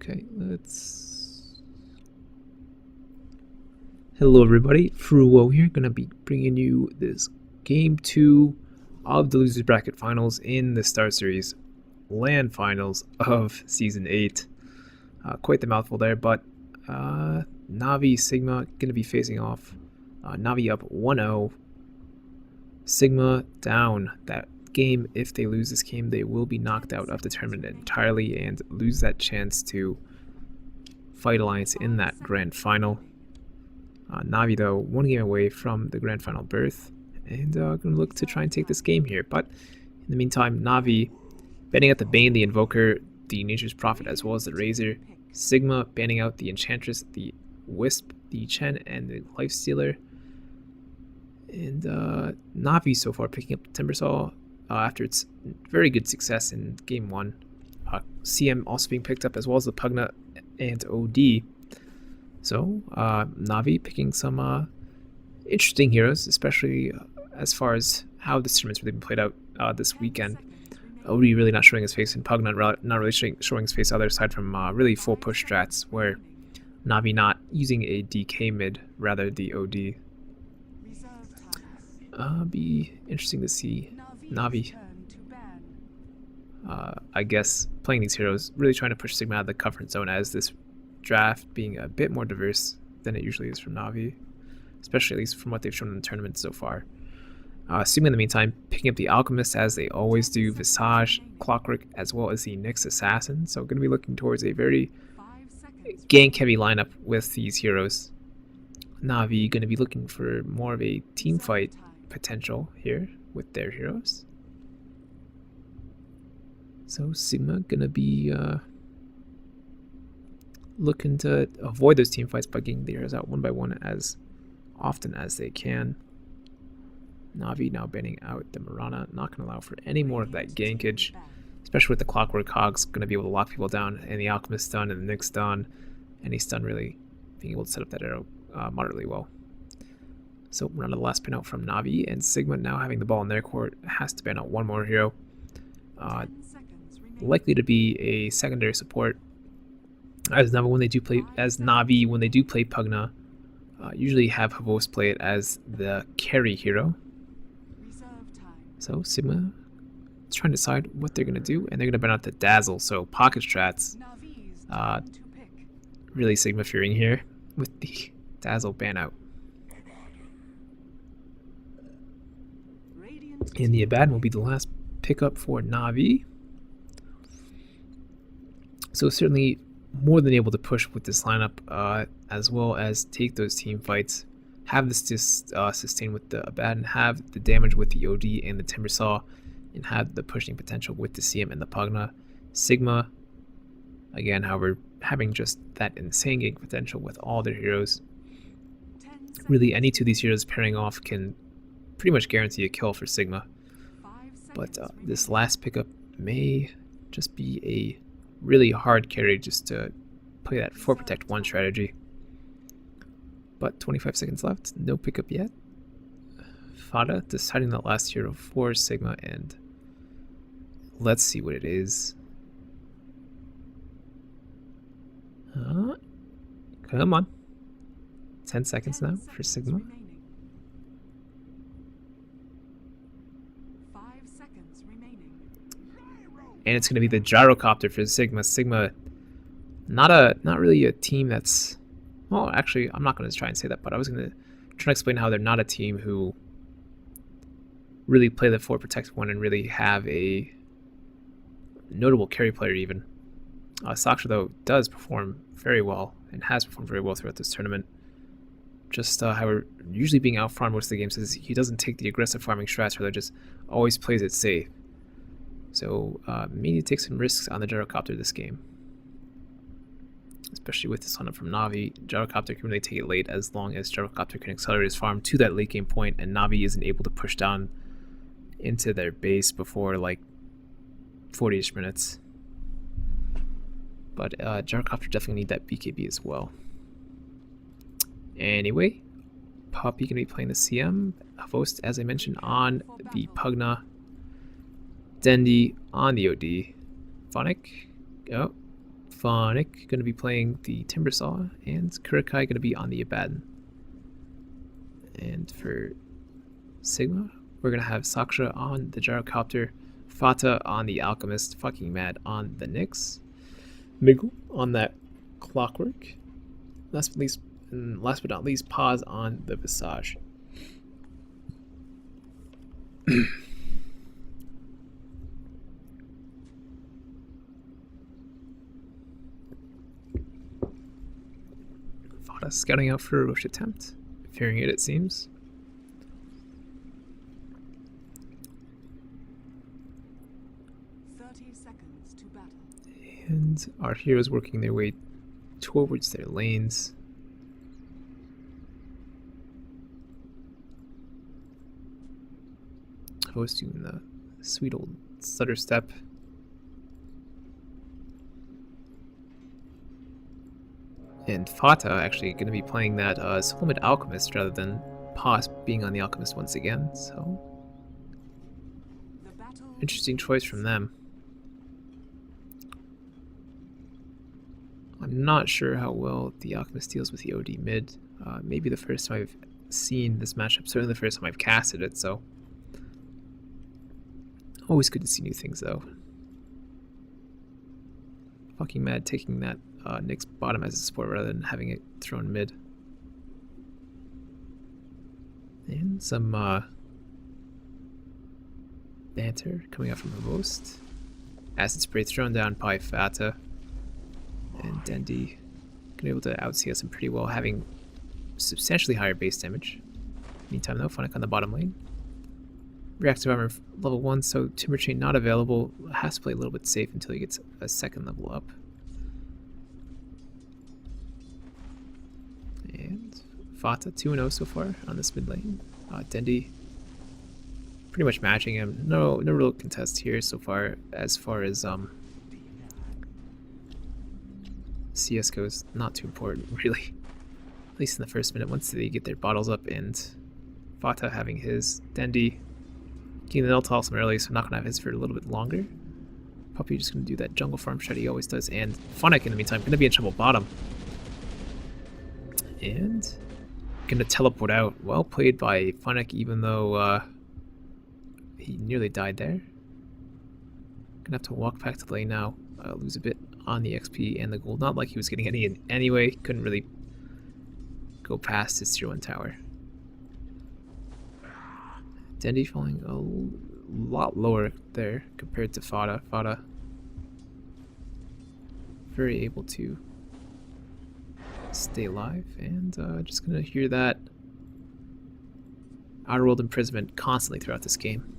Okay, let's... Hello everybody, Frouwo here, gonna be bringing you this Game 2 of the Losers Bracket Finals in the Star Series LAN Finals of Season 8. Quite the mouthful there, but Navi, Sigma gonna be facing off. Navi up 1-0. Sigma down that game. If they lose this game, they will be knocked out of the tournament entirely and lose that chance to fight Alliance in that grand final. Navi, though, one game away from the grand final berth, and going to look to try and take this game here. But in the meantime, Navi banning out the Bane, the Invoker, the Nature's Prophet, as well as the Razor. Sigma banning out the Enchantress, the Wisp, the Chen, and the Lifestealer. And Navi so far picking up Timbersaw after its very good success in Game 1. CM also being picked up, as well as the Pugna and OD. So Navi picking some interesting heroes, especially as far as how this tournament's really been played out this weekend. OD really not showing his face, and Pugna not really showing his face other side from really full push strats, where Navi not using a DK mid, rather the OD. Be interesting to see Navi, I guess, playing these heroes, really trying to push Sigma out of the comfort zone, as this draft being a bit more diverse than it usually is from Navi, especially at least from what they've shown in the tournament so far. Sigma, in the meantime, picking up the Alchemist, as they always do, Visage, Clockwork, as well as the Nyx Assassin. So going to be looking towards a very gank-heavy lineup with these heroes. Navi going to be looking for more of a team fight potential here with their heroes. So Sigma gonna be looking to avoid those team fights by getting the heroes out one by one as often as they can. Navi now banning out the Mirana, not gonna allow for any more of that gankage, especially with the Clockwork Hogs gonna be able to lock people down, and the Alchemist stun and the Nyx stun, and he's stun really being able to set up that arrow moderately well. So we're on to the last pin out from Navi, and Sigma, now having the ball in their court, has to ban out one more hero. Likely to be a secondary support, as Navi when they do play Pugna, usually have Havos play it as the carry hero. So Sigma is trying to decide what they're gonna do, and they're gonna ban out the Dazzle. So pocket strats, really Sigma fearing here with the Dazzle ban out. And the Abaddon will be the last pickup for Navi. So certainly more than able to push with this lineup, as well as take those team fights, have this sustain with the Abaddon, have the damage with the OD and the Timbersaw, and have the pushing potential with the CM and the Pugna. Sigma, again, however, having just that insane gank potential with all their heroes. Really, any two of these heroes pairing off can pretty much guarantee a kill for Sigma. But this last pickup may just be a really hard carry just to play that 4 protect 1 strategy. But 25 seconds left, no pickup yet. Fada deciding the last hero for Sigma, and let's see what it is. Come on. 10 seconds now for Sigma. And it's going to be the Gyrocopter for Sigma. Sigma, not really a team that's... Well, actually, I'm not going to try and say that, but I was going to try to explain how they're not a team who really play the 4 protect 1 and really have a notable carry player even. Saksha, though, does perform very well and has performed very well throughout this tournament. Just however, usually being out farmed most of the games, is he doesn't take the aggressive farming strats, rather just always plays it safe. So may need to take some risks on the Gyrocopter this game. Especially with this lineup from Navi, Gyrocopter can really take it late, as long as Gyrocopter can accelerate his farm to that late game point, and Navi isn't able to push down into their base before like 40-ish minutes. But Gyrocopter definitely need that BKB as well. Anyway, Poppy can be playing the CM. Host, as I mentioned, on the Pugna. Dendi on the OD. Phonic. Oh, Phonic going to be playing the Timbersaw, and Kurikai going to be on the Abaddon. And for Sigma, we're going to have Sakura on the Gyrocopter, Fata on the Alchemist, fucking mad on the Nyx, Miggle on that Clockwork, last but not least, Paz on the Visage. Fata scouting out for a rush attempt, fearing it seems. And our heroes working their way towards their lanes. Host doing the sweet old stutter step. And Fata actually going to be playing that Sublimed Alchemist rather than Paz being on the Alchemist once again. So, interesting choice from them. I'm not sure how well the Alchemist deals with the OD mid. Maybe the first time I've seen this matchup, certainly the first time I've casted it, so always good to see new things though. Fucking mad taking that Nyx bottom as a support rather than having it thrown mid. And some banter coming out from the host. Acid Spray thrown down by Fata. And Dendi gonna be able to out CS him pretty well, having substantially higher base damage. Meantime though, Phonic on the bottom lane. Reactive armor level 1, so Timber Chain not available. Has to play a little bit safe until he gets a second level up. And Fata 2-0 so far on this mid lane. Dendi pretty much matching him. No real contest here so far as CS goes. Not too important really. At least in the first minute once they get their bottles up, and Fata having his, Dendi getting the Nultal some early, so I'm not going to have his for a little bit longer. Puppy just going to do that jungle farm shot he always does, and Phonic in the meantime going to be in trouble bottom. And going to teleport out. Well played by Phonic, even though he nearly died there. Going to have to walk back to the lane now, lose a bit on the XP and the gold. Not like he was getting any anyway, couldn't really go past his tier 1 tower. Dendi falling a lot lower there compared to Fata. Fata very able to stay alive, and just gonna hear that Outer World imprisonment constantly throughout this game.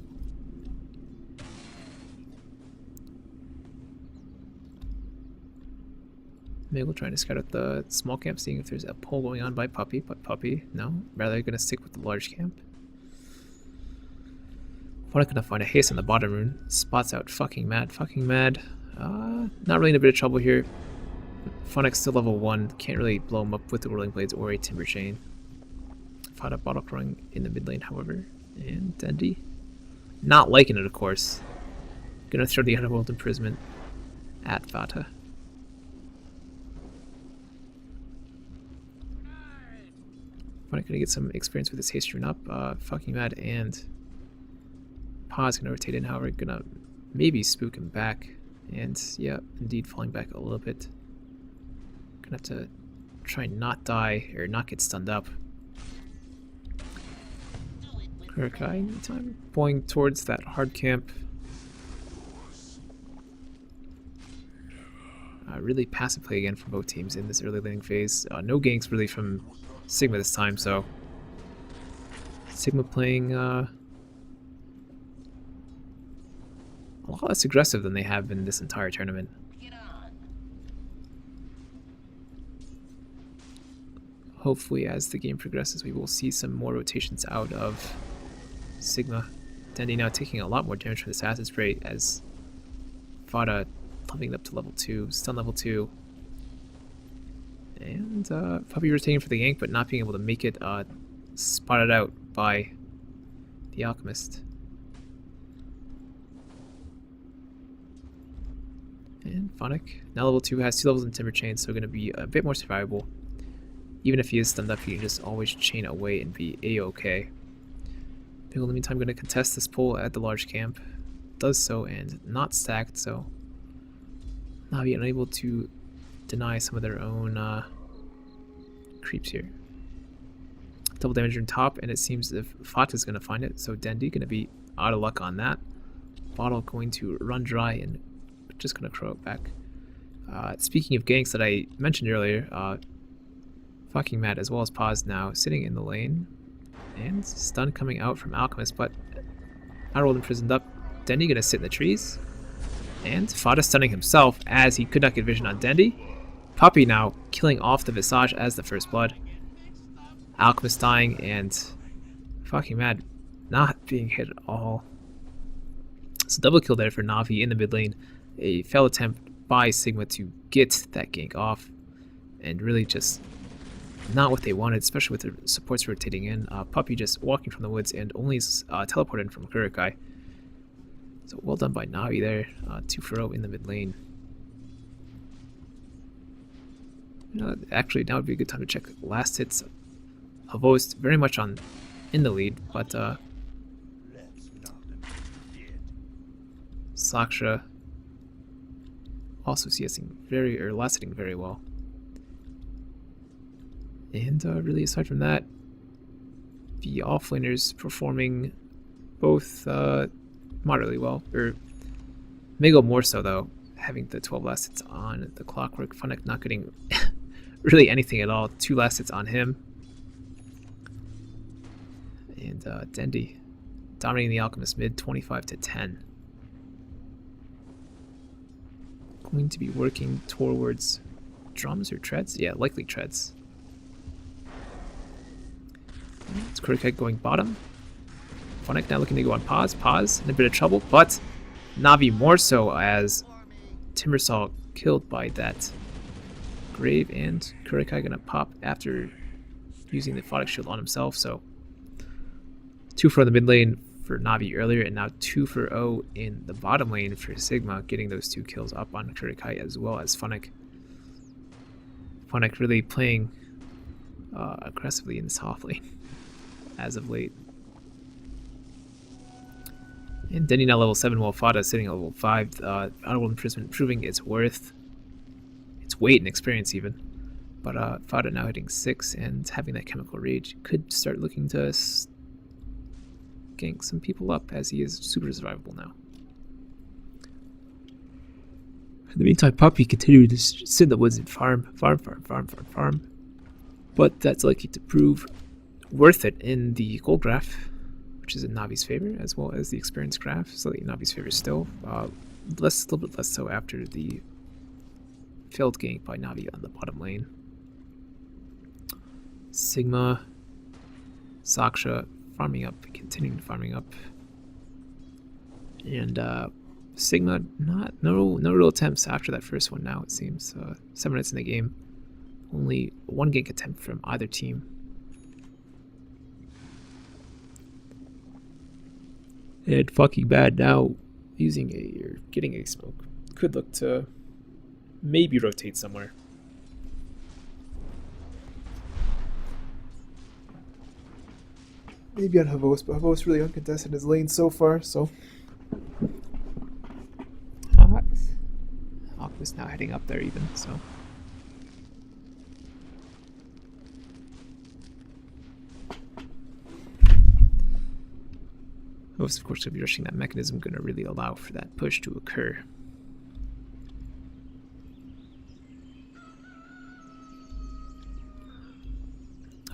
Maybe we'll try to scout out the small camp, seeing if there's a pull going on by Puppy, but Puppy, no, rather gonna stick with the large camp. Phonic gonna find a haste on the bottom rune. Spots out fucking mad. Not really in a bit of trouble here. Phonic's still level 1. Can't really blow him up with the Whirling Blades or a Timber Chain. Fata bottle crawling in the mid lane, however. And Dendi not liking it, of course. Gonna throw the Underworld Imprisonment at Fata. Phonic gonna get some experience with his haste rune up. Fucking mad, and Paz gonna rotate in, however, gonna maybe spook him back, and yeah, indeed falling back a little bit. Gonna have to try and not die or not get stunned up. Kurikai, meantime, going towards that hard camp. Really passive play again from both teams in this early laning phase. No ganks really from Sigma this time, so Sigma playing a lot less aggressive than they have been this entire tournament. Hopefully as the game progresses we will see some more rotations out of Sigma. Dendi now taking a lot more damage from this acid spray as Fata leveling up to level 2, stun level 2. And Puppy rotating for the gank but not being able to make it spotted out by the Alchemist. And Phonic, now level 2, has 2 levels in Timber Chain, so going to be a bit more survivable. Even if he is stunned up, he can just always chain away and be a-okay. Miggle in the meantime going to contest this pull at the large camp. Does so and not stacked, so Navi unable to deny some of their own creeps here. Double damage on top, and it seems as if Fata's going to find it, so Dendi going to be out of luck on that. Bottle going to run dry and just going to crow it back. Speaking of ganks that I mentioned earlier, fucking mad as well as Pause now sitting in the lane, and stun coming out from Alchemist, but Outerworld imprisoned up. Dendi going to sit in the trees, and Fata stunning himself as he could not get vision on Dendi. Puppy now killing off the Visage as the first blood. Alchemist dying, and fucking mad not being hit at all. So double kill there for Navi in the mid lane. A failed attempt by Sigma to get that gank off, and really just not what they wanted, especially with the supports rotating in. Puppy just walking from the woods and only teleported in from Kurikai. So well done by Navi there. 2 Frouwo in the mid lane. Actually, now would be a good time to check last hits. Havost very much in the lead, but Saksha also CSing last hitting very well. And really aside from that, the offlaners performing both moderately well, or Miggle more so though, having the 12 last hits on the Clockwork. Phonic not getting really anything at all. 2 last hits on him. And Dendi dominating the Alchemist mid 25-10. Going to be working towards drums or treads? Yeah, likely treads. It's Kurikai going bottom. Phonic now looking to go on pause in a bit of trouble, but Navi more so as Timbersaw killed by that grave, and Kurikai gonna pop after using the Phonic shield on himself. So 2 for the mid lane for Navi earlier, and now 2 for O in the bottom lane for Sigma, getting those 2 kills up on Kurikai as well as Phonic. Phonic really playing aggressively in the top lane as of late. And Dendi now level 7 while Fata sitting at level 5. Outerworld Imprisonment proving its worth, its weight and experience even. But Fata now hitting 6 and having that Chemical Rage could start looking to gank some people up as he is super survivable now. In the meantime, Puppy continued to sit in the woods and farm. But that's likely to prove worth it in the gold graph, which is in Navi's favor, as well as the experience graph, slightly in Navi's favor still. A little bit less so after the failed gank by Navi on the bottom lane. Sigma, Saksha farming up, continuing farming up, and Sigma no real attempts after that first one. Now it seems 7 minutes in the game, only 1 gank attempt from either team. And fucking bad now, getting a smoke. Could look to maybe rotate somewhere. Maybe on Havost, but Havost really uncontested in his lane so far, so. Hot. Aqua's now heading up there even, so. Havost, of course, going to be rushing that mechanism, going to really allow for that push to occur.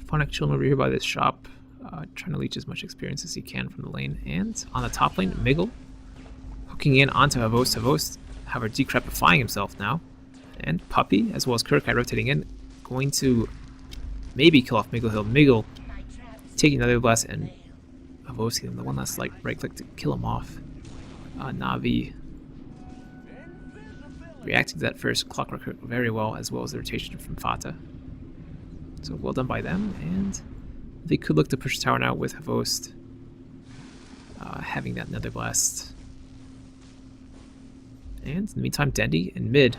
Phonic chilling over here by this shop, trying to leech as much experience as he can from the lane. And on the top lane, Miggle hooking in onto Havost. Havost, however, decrepifying himself now. And Puppy, as well as Kurikai rotating in, going to maybe kill off Miggle Hill. Miggle taking another blast, and Havost getting the one last right click to kill him off. Navi reacting to that first Clockwork very well, as well as the rotation from Fata. So well done by them, and they could look to push the tower now with Havost having that Nether Blast. And in the meantime, Dendy in mid.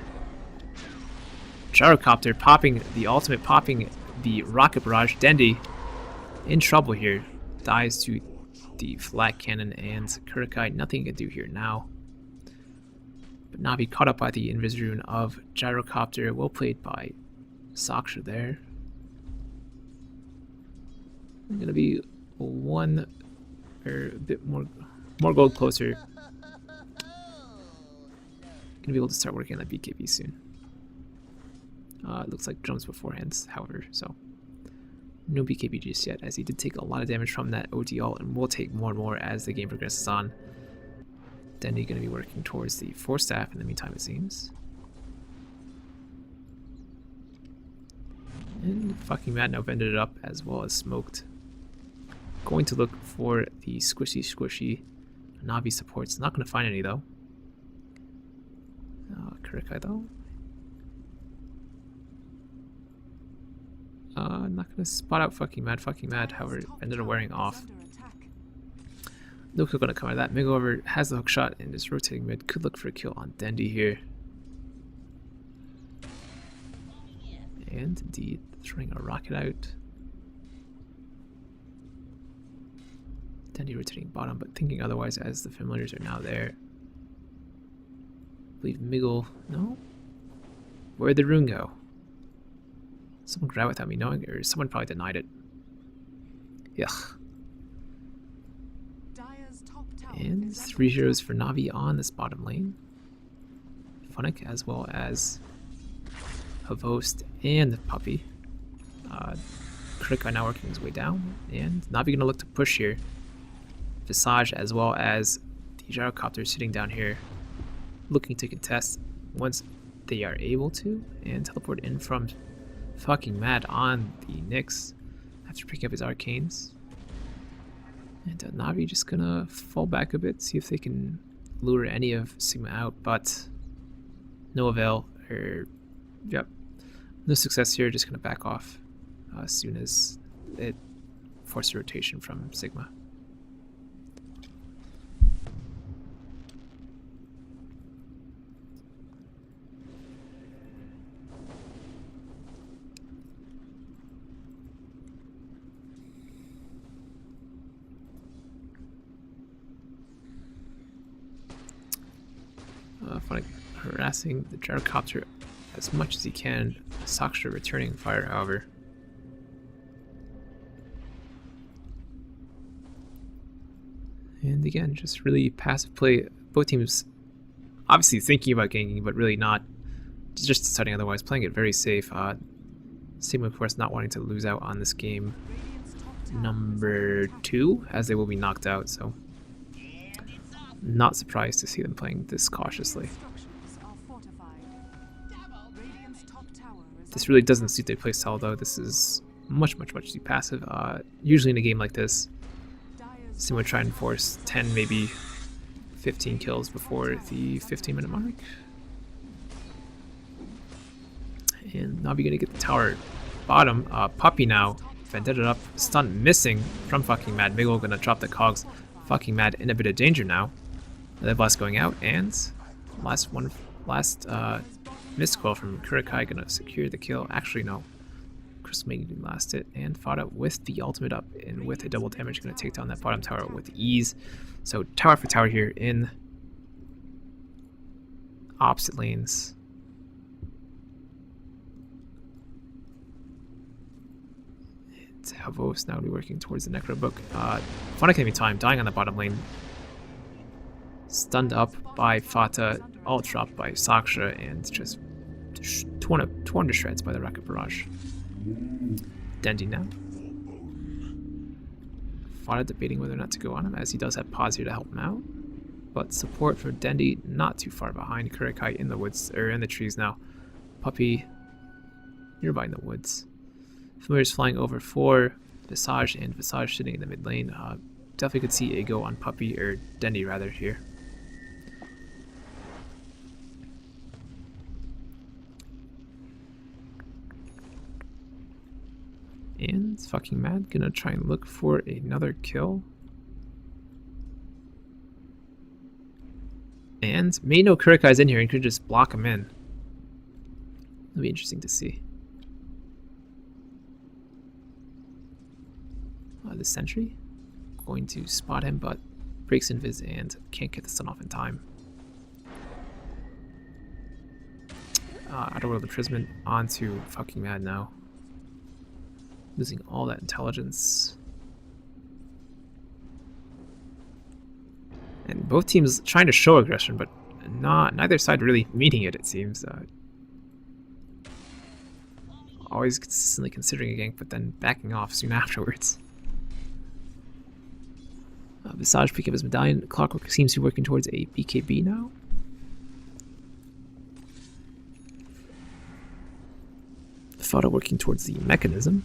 Gyrocopter popping the ultimate, popping the rocket barrage. Dendy in trouble here. Dies to the flat cannon and Kurikai. Nothing you can do here now. But Navi caught up by the invis rune of Gyrocopter. Well played by Saksha there. I'm gonna be one or a bit more gold closer. Gonna be able to start working on that BKB soon. It looks like jumps beforehand, however, so no BKB just yet, as he did take a lot of damage from that OD ult and will take more and more as the game progresses on. Dendy gonna be working towards the 4 staff in the meantime, it seems. And fucking Mad now vended it up as well as smoked. Going to look for the squishy Navi supports. Not going to find any though. Kurikai though. Not going to spot out fucking Mad. However, ended up wearing off. Luka going to come out of that. Migo over has the hook shot and is rotating mid. Could look for a kill on Dendy here. And indeed, throwing a rocket out. Dendy rotating bottom, but thinking otherwise as the familiars are now there. I believe Miggle. No? Where'd the rune go? Someone grabbed without me knowing, or someone probably denied it. Yuck. And 3 heroes for Navi on this bottom lane. Funnick as well as Havost and Puppy. Kurikai now working his way down, and Navi gonna look to push here. Visage as well as the Gyrocopter sitting down here, looking to contest once they are able to, and teleport in from fucking Mad on the Nyx after picking up his arcanes. And Navi just gonna fall back a bit, see if they can lure any of Sigma out, but no avail, or yep, no success here. Just gonna back off as soon as it forces a rotation from Sigma. Funny, harassing the Gyrocopter as much as he can. Saksha returning fire, however. And again, just really passive play. Both teams obviously thinking about ganking, but really not. Just deciding otherwise, playing it very safe. Sigma, of course, not wanting to lose out on this game number 2, as they will be knocked out, so not surprised to see them playing this cautiously. This really doesn't suit their playstyle though. This is much too passive. Usually in a game like this, Sigma try and force 10, maybe 15 kills before the 15-minute mark. And Navi gonna get the tower bottom. Puppy now vendetted up, stun missing from fucking Mad. Miggle gonna drop the cogs. Fucking Mad in a bit of danger now. The blast going out, and last missed coil from Kurikai gonna secure the kill. Actually, no. Crystal Maiden last it and fought up with the ultimate up, and with a double damage gonna take down that bottom tower with ease. So tower for tower here in opposite lanes. It's Havos now will be working towards the Necro Book. Funnick enemy time, dying on the bottom lane. Stunned up by Fata, all dropped by Saksha, and just torn to shreds by the Rocket Barrage. Dendy now. Fata debating whether or not to go on him, as he does have pause here to help him out. But support for Dendy not too far behind. Kurikai in the woods, or in the trees now. Puppy nearby in the woods. Familiars flying over for Visage, and Visage sitting in the mid lane. Definitely could see a go on Puppy, or Dendy rather, here. And it's fucking Mad gonna try and look for another kill. And may know Kurikai's in here and could just block him in. It'll be interesting to see. The sentry going to spot him, but breaks invis and can't get the stun off in time. Outerworld imprisonment onto fucking Mad now. Losing all that intelligence. And both teams trying to show aggression, but neither side really meeting it, it seems. Always consistently considering a gank, but then backing off soon afterwards. Visage pick up his medallion. Clockwork seems to be working towards a BKB now. Frouwo working towards the mechanism.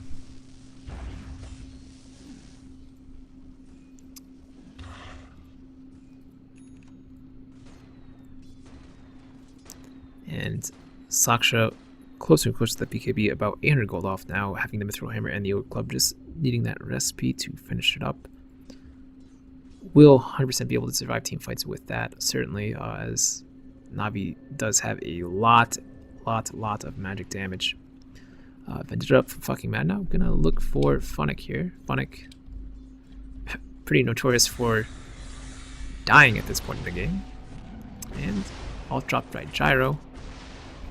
And Saksha closer and closer to the BKB, about 800 gold off now, having the Mithril Hammer and the Oak Club, just needing that recipe to finish it up. Will 100% be able to survive team fights with that, certainly, as Navi does have a lot of magic damage. Vended up from fucking Mad now. I'm gonna look for Funnick here. Funnick, pretty notorious for dying at this point in the game. And all dropped by Gyro.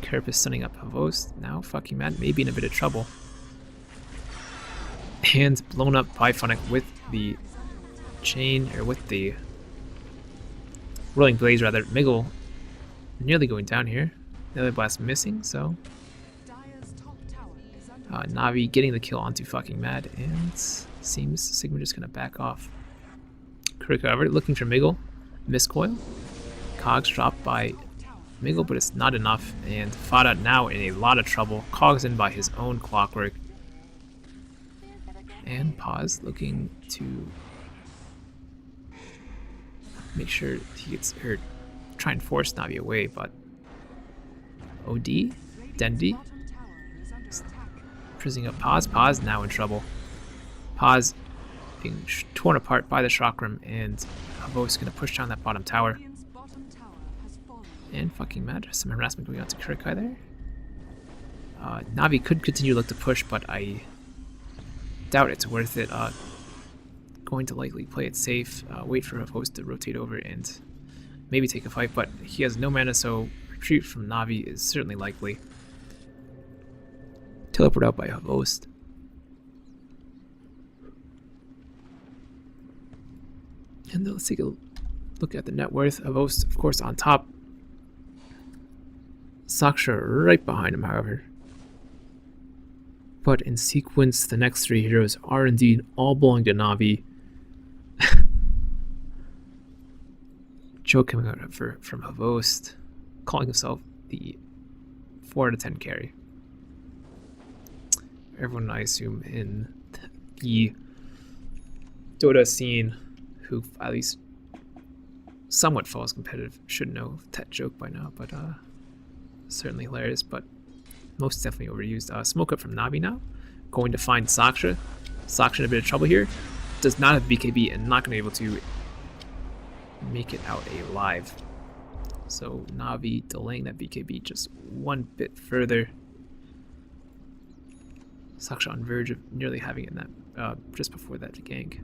Carapace stunning up Havost. Now fucking Mad may be in a bit of trouble. And blown up by Funnick with the chain, or with the rolling blaze rather. Miggle nearly going down here. Another blast missing, so Navi getting the kill onto fucking Mad, and seems Sigma just gonna back off. Kurika over looking for Miggle. Miscoil. Cogs dropped by Miggle, but it's not enough, and Fada now in a lot of trouble. Cogs in by his own Clockwork. And Pause looking to make sure he gets hurt. Try and force Navi away, but OD, Dendi, prisoning up Paz. Paz now in trouble. Paz being torn apart by the Chakram, and Havo's gonna push down that bottom tower. And fucking Mad, some harassment going on to Kurikai there. Navi could continue to look to push, but I doubt it's worth it. Going to likely play it safe, wait for Havo's to rotate over and maybe take a fight, but he has no mana, so retreat from Navi is certainly likely. Teleport out by Havost. And let's take a look at the net worth. Havost, of course, on top. Saksha right behind him, however. But in sequence, the next three heroes are indeed all belonging to Navi. Joke coming out from Havost, calling himself the 4 out of 10 carry. Everyone, I assume, in the Dota scene who at least somewhat follows competitive should know that joke by now, but certainly hilarious, but most definitely overused. Smoke up from Navi now, going to find Saksha. Saksha in a bit of trouble here. Does not have BKB and not going to be able to make it out alive. So Navi delaying that BKB just one bit further. Saksha on verge of nearly having it in that just before that gank.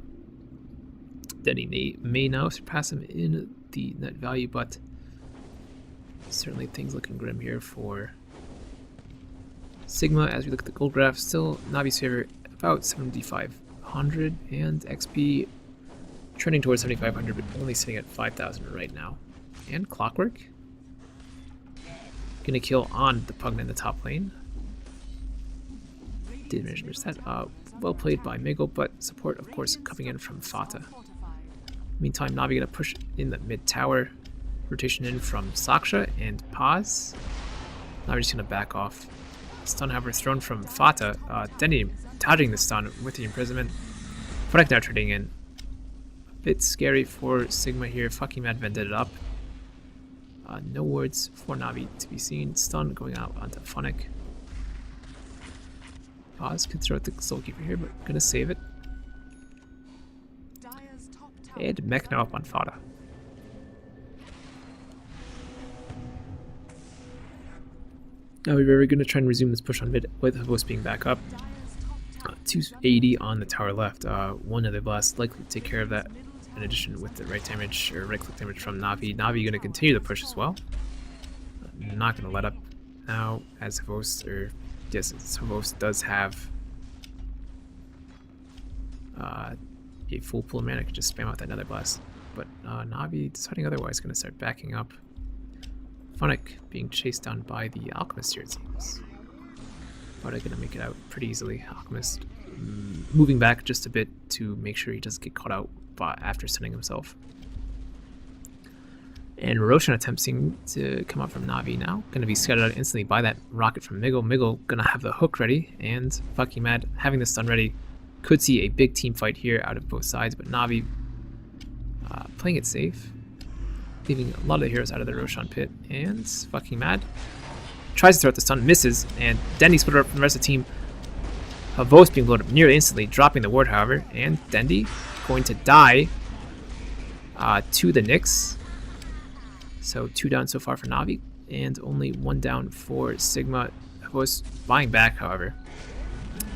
Then he may now surpass him in the net value, but certainly things looking grim here for Sigma as we look at the gold graph. Still Navi's favor about 7,500 and XP trending towards 7,500, but only sitting at 5,000 right now. And Clockwork gonna kill on the Pugna in the top lane. Did manage to miss that. Well played by Miggle, but support, of course, coming in from Fata. Meantime, Navi gonna push in the mid tower. Rotation in from Saksha and Paz. Navi just gonna back off. Stun, however, thrown from Fata. Denny dodging the stun with the imprisonment. Funnick now trading in. A bit scary for Sigma here. Fucking Mad vended it up. No words for Navi to be seen. Stun going out onto Funnick. Paz could throw out the Soulkeeper here, but gonna save it. And Mech now up on Fada. Now we're going to try and resume this push on mid with Havos being back up. 280 on the tower left. One other blast likely to take care of that. In addition, with the right damage or right click damage from Navi. Navi going to continue the push as well. Not going to let up now as Havos, or yes, Havos does have a full pool of mana. Could just spam out that another blast. But Navi deciding otherwise, going to start backing up. Funnick being chased down by the Alchemist here, it seems. Funnick going to make it out pretty easily. Alchemist moving back just a bit to make sure he doesn't get caught out after stunning himself. And Roshan attempting to come out from Navi now. Going to be scattered out instantly by that rocket from Miggle. Miggle going to have the hook ready, and fucking mad having the stun ready. Could see a big team fight here out of both sides, but Navi playing it safe. Leaving a lot of the heroes out of the Roshan pit, and fucking mad tries to throw out the stun, misses, and Dendy split up from the rest of the team. Havos being blown up nearly instantly, dropping the ward, however, and Dendy going to die to the Nyx. So 2 down so far for Navi, and only 1 down for Sigma. Havos buying back, however,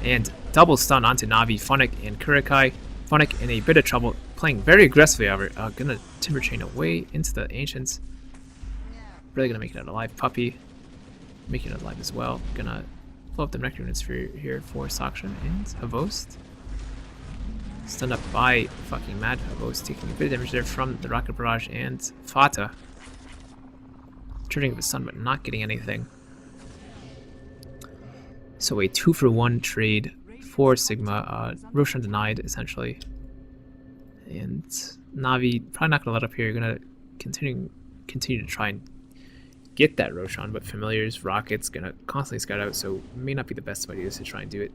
and double stun onto Navi, Funnick, and Kurikai. Funnick in a bit of trouble, playing very aggressively, however. Gonna Timber Chain away into the Ancients. Really gonna make it out alive. Puppy making it alive as well. Gonna blow up the Nectar Sphere here for Saksha and Havos. Stunned up by fucking mad. Havos taking a bit of damage there from the Rocket Barrage, and Fata turning up the stun but not getting anything. So a 2-for-1 trade for Sigma. Roshan denied, essentially. And Navi probably not going to let up here. You're going to continue to try and get that Roshan, but Familiars, Rockets, going to constantly scout out, so it may not be the best of ideas to try and do it.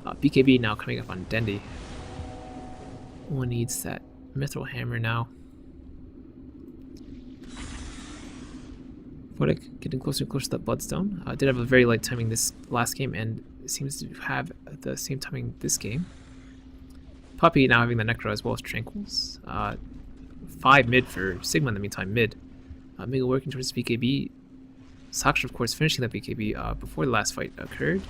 BKB now coming up on Dendy. One needs that Mithril Hammer now. Vodik getting closer and closer to that Bloodstone. Did have a very light timing this last game, and seems to have the same timing this game. Puppy now having the Necro as well as Tranquils. 5 mid for Sigma in the meantime, mid. Miguel working towards BKB. Saksha, of course, finishing that BKB before the last fight occurred.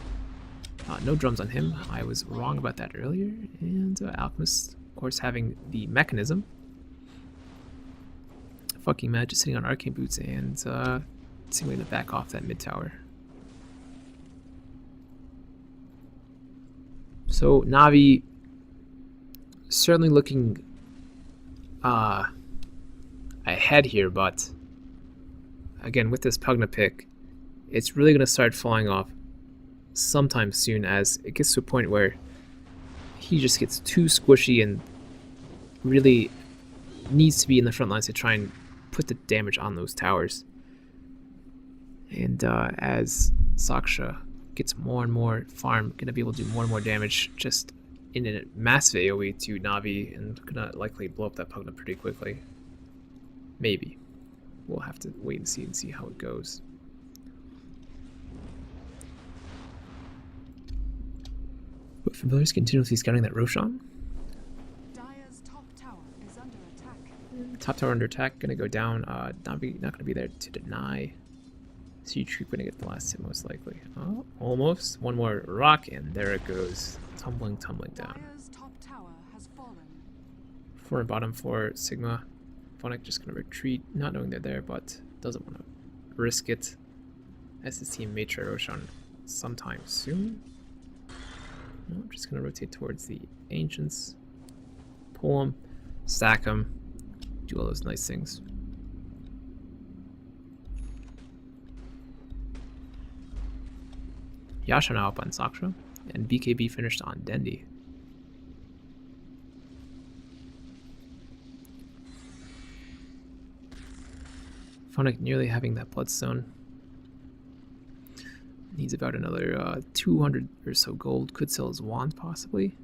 No drums on him. I was wrong about that earlier. And Alchemist, of course, having the Mechanism. Fucking mad, just sitting on Arcane Boots and Sigma to back off that mid tower. So Navi certainly looking ahead here, but again with this Pugna pick, it's really going to start falling off sometime soon, as it gets to a point where he just gets too squishy and really needs to be in the front lines to try and put the damage on those towers. And as Saksha gets more and more farm, going to be able to do more and more damage just in a massive AoE to Navi, and going to likely blow up that Pugna pretty quickly. Maybe. We'll have to wait and see how it goes. But Familiars continuously scouting that Roshan. Top tower under attack, gonna go down. Navi not gonna be there to deny. Siege Creep gonna get the last hit most likely. Oh, almost. One more rock, and there it goes. Tumbling down. Floor and bottom for Sigma. Phonic just gonna retreat, not knowing they're there, but doesn't want to risk it, as his team may try Roshan sometime soon. No, I'm just gonna rotate towards the Ancients, pull them, stack them, do all those nice things. Yasha now up on Saksha, and BKB finished on Dendy. Phonic nearly having that Bloodstone. Needs about another 200 or so gold. Could sell his wand possibly.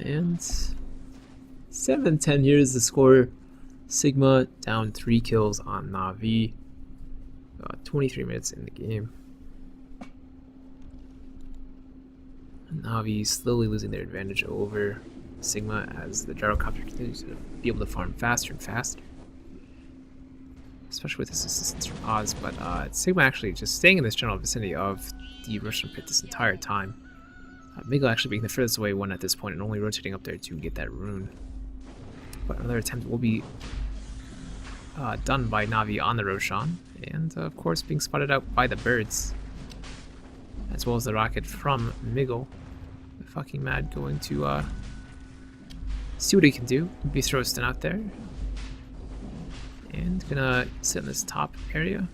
And 7-10 here is the score. Sigma down 3 kills on Navi. 23 minutes in the game. Navi slowly losing their advantage over Sigma as the gyrocopter continues to be able to farm faster and faster. Especially with his assistance from Oz, but Sigma actually just staying in this general vicinity of the Russian pit this entire time. Miguel actually being the furthest away one at this point and only rotating up there to get that rune. But another attempt will be done by Navi on the Roshan, and of course being spotted out by the birds, as well as the rocket from Miguel. The fucking mad going to see what he can do. Be throw a stun out there. And gonna sit in this top area.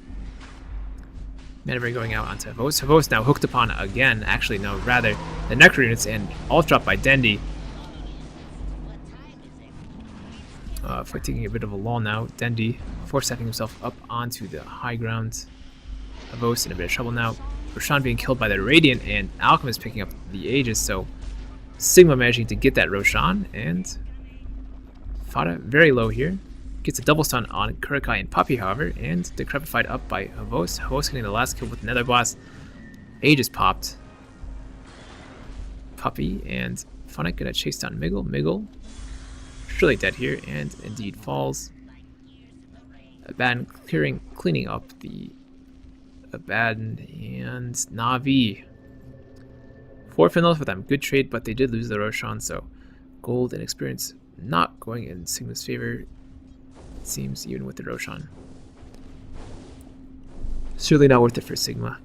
Manaberry going out onto Havos. Havos now hooked upon again. Actually, no, rather the Necro units, and all dropped by Dendi. Fight taking a bit of a lull now. Dendi force-stepping himself up onto the high ground. Havos in a bit of trouble now. Roshan being killed by the Radiant, and Alchemist picking up the Aegis, so Sigma managing to get that Roshan, and Fada very low here. Gets a double stun on Kurikai and Puppy, however, and decrepified up by Havos. Havos getting the last kill with Nether Blast. Aegis popped. Puppy and Funnick gonna chase down Miguel. Miguel surely dead here, and indeed falls. Abaddon cleaning up the Abaddon and Navi. 4 finals for them. Good trade, but they did lose the Roshan, so gold and experience not going in Sigma's favor. It seems, even with the Roshan. Certainly not worth it for Sigma.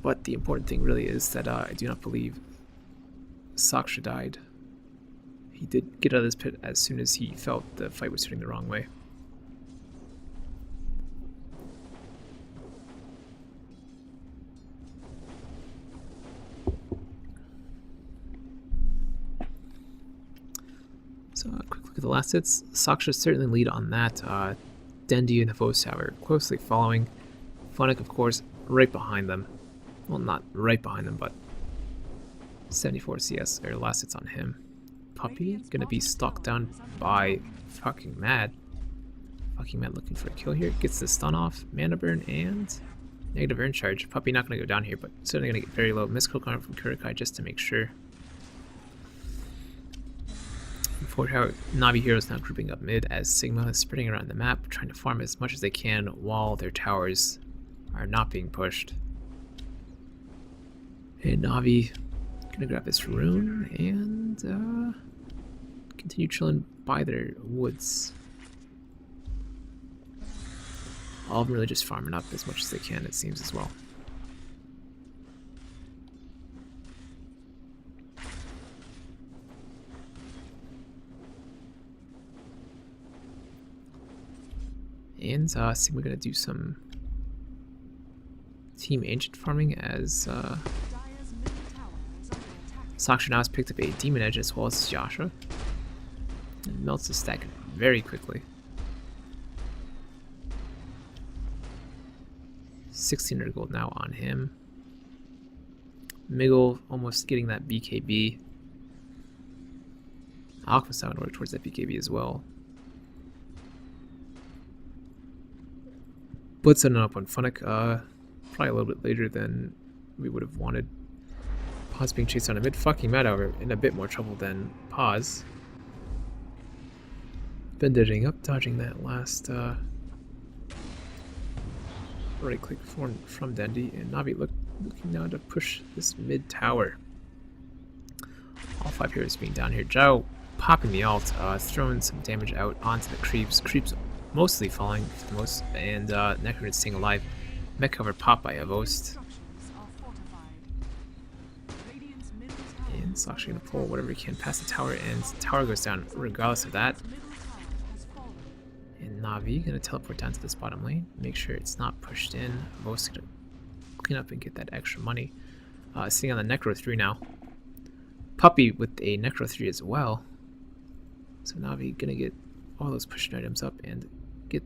But the important thing really is that I do not believe Saksha died. He did get out of this pit as soon as he felt the fight was turning the wrong way. So a quick look at the last hits. Saksha certainly lead on that. Dendi and Havos are closely following. Funnick, of course, right behind them. Well, not right behind them, but 74 CS are last hits on him. Puppy gonna be stalked down by fucking Mad. Fucking Mad looking for a kill here. Gets the stun off, mana burn, and negative urn charge. Puppy not gonna go down here, but certainly gonna get very low. Mystical Karma from Kurikai just to make sure. For how Navi heroes now grouping up mid as Sigma is spreading around the map, trying to farm as much as they can while their towers are not being pushed. And Navi gonna grab this rune and continue chilling by their woods. All of them really just farming up as much as they can, it seems, as well. And Sigma gonna do some team ancient farming as Saksha now has picked up a Demon Edge as well as Yasha. And melts the stack very quickly. 1600 gold now on him. Miguel almost getting that BKB. Alchemist now gonna work towards that BKB as well. Blitz setting up on Funnick, probably a little bit later than we would have wanted. Paz being chased on a mid. Fucking Mad, however, in a bit more trouble than Paz. Bandaging up, dodging that last right click from Dendi, and Navi looking now to push this mid tower. All 5 heroes being down here. Zhao popping the ult, throwing some damage out onto the creeps. Creeps mostly falling for the most, and Necron staying alive. Mech cover popped by Avost. And it's actually gonna pull whatever he can past the tower, and the tower goes down regardless of that. And Navi gonna teleport down to this bottom lane, make sure it's not pushed in. Avost gonna clean up and get that extra money. Sitting on the Necro 3 now. Puppy with a Necro 3 as well. So Navi gonna get all those pushing items up and get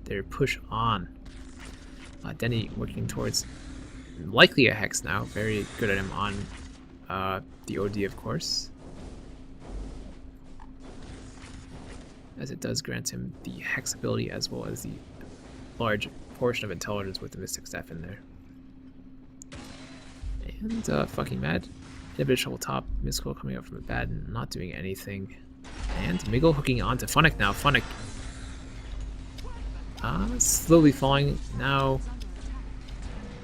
their push on. Denny working towards likely a Hex now. Very good item on the OD, of course, as it does grant him the Hex ability as well as the large portion of intelligence with the Mystic Staff in there. And fucking mad. In a bit of trouble top. Mystical coming up from a bad and not doing anything. And Miggle hooking onto Funnick now. Funnick slowly falling now.